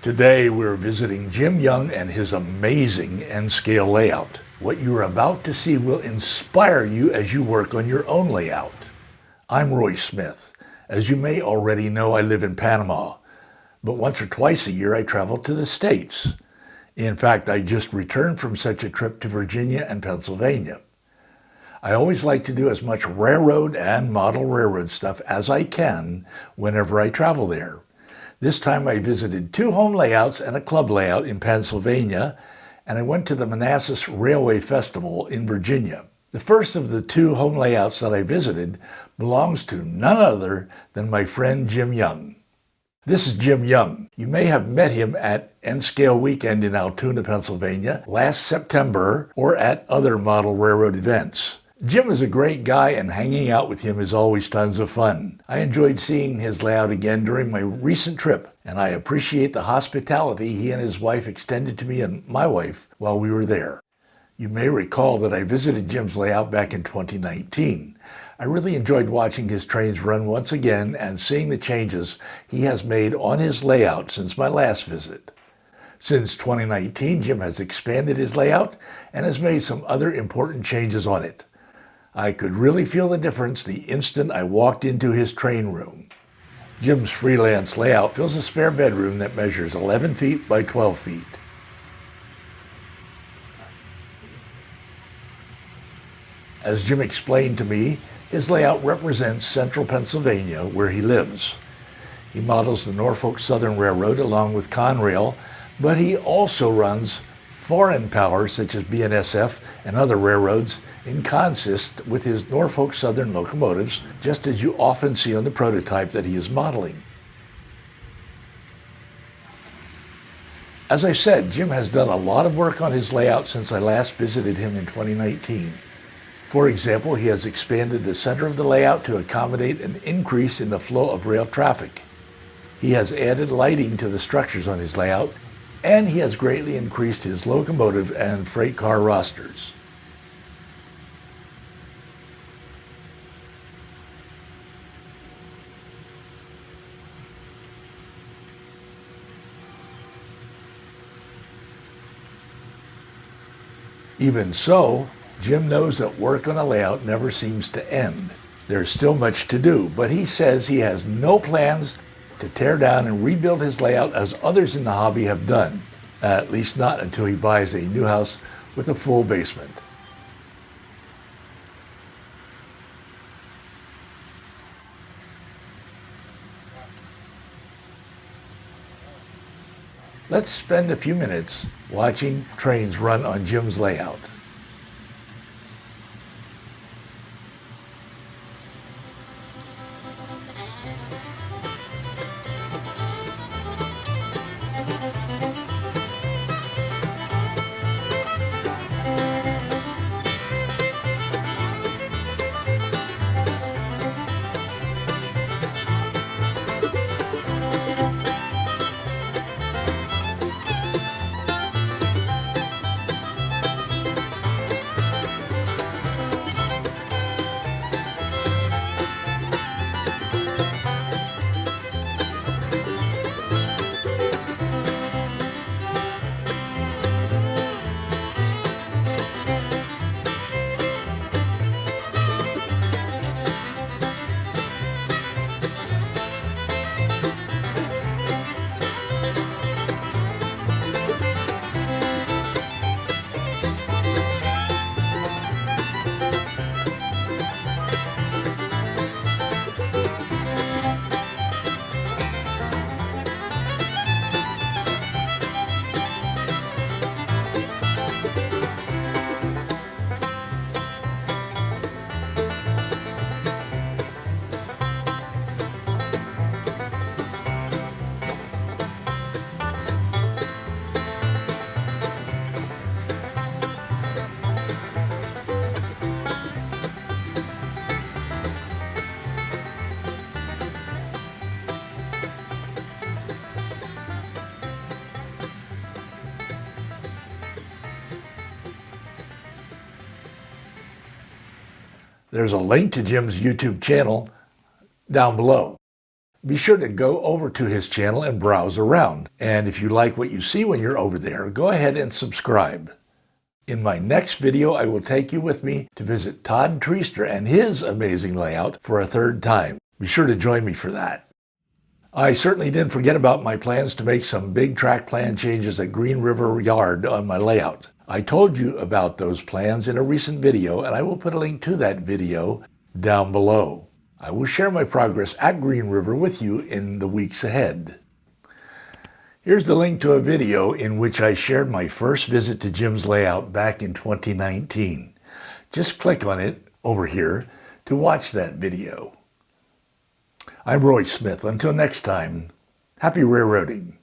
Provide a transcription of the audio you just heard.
Today we're visiting Jim Young and his amazing N-scale layout. What you're about to see will inspire you as you work on your own layout. I'm Roy Smith. As you may already know, I live in Panama, but once or twice a year I travel to the States. In fact, I just returned from such a trip to Virginia and Pennsylvania. I always like to do as much railroad and model railroad stuff as I can whenever I travel there. This time I visited 2 home layouts and a club layout in Pennsylvania, and I went to the Manassas Railway Festival in Virginia. The first of the 2 home layouts that I visited belongs to none other than my friend Jim Young. This is Jim Young. You may have met him at N-Scale Weekend in Altoona, Pennsylvania last September, or at other model railroad events. Jim is a great guy, and hanging out with him is always tons of fun. I enjoyed seeing his layout again during my recent trip, and I appreciate the hospitality he and his wife extended to me and my wife while we were there. You may recall that I visited Jim's layout back in 2019. I really enjoyed watching his trains run once again and seeing the changes he has made on his layout since my last visit. Since 2019, Jim has expanded his layout and has made some other important changes on it. I could really feel the difference the instant I walked into his train room. Jim's freelance layout fills a spare bedroom that measures 11 feet by 12 feet. As Jim explained to me, his layout represents central Pennsylvania, where he lives. He models the Norfolk Southern Railroad along with Conrail, but he also runs foreign power such as BNSF and other railroads in consist with his Norfolk Southern locomotives, just as you often see on the prototype that he is modeling. As I said, Jim has done a lot of work on his layout since I last visited him in 2019. For example, he has expanded the center of the layout to accommodate an increase in the flow of rail traffic. He has added lighting to the structures on his layout, and he has greatly increased his locomotive and freight car rosters. Even so, Jim knows that work on a layout never seems to end. There's still much to do, but he says he has no plans to tear down and rebuild his layout as others in the hobby have done, at least not until he buys a new house with a full basement. Let's spend a few minutes watching trains run on Jim's layout. There's a link to Jim's YouTube channel down below. be sure to go over to his channel and browse around. And if you like what you see when you're over there, go ahead and subscribe. In my next video, I will take you with me to visit Todd Treaster and his amazing layout for a third time. Be sure to join me for that. I certainly didn't forget about my plans to make some big track plan changes at Green River Yard on my layout. I told you about those plans in a recent video, and I will put a link to that video down below. I will share my progress at Green River with you in the weeks ahead. Here's the link to a video in which I shared my first visit to Jim's layout back in 2019. Just click on it over here to watch that video. I'm Roy Smith. Until next time, happy railroading.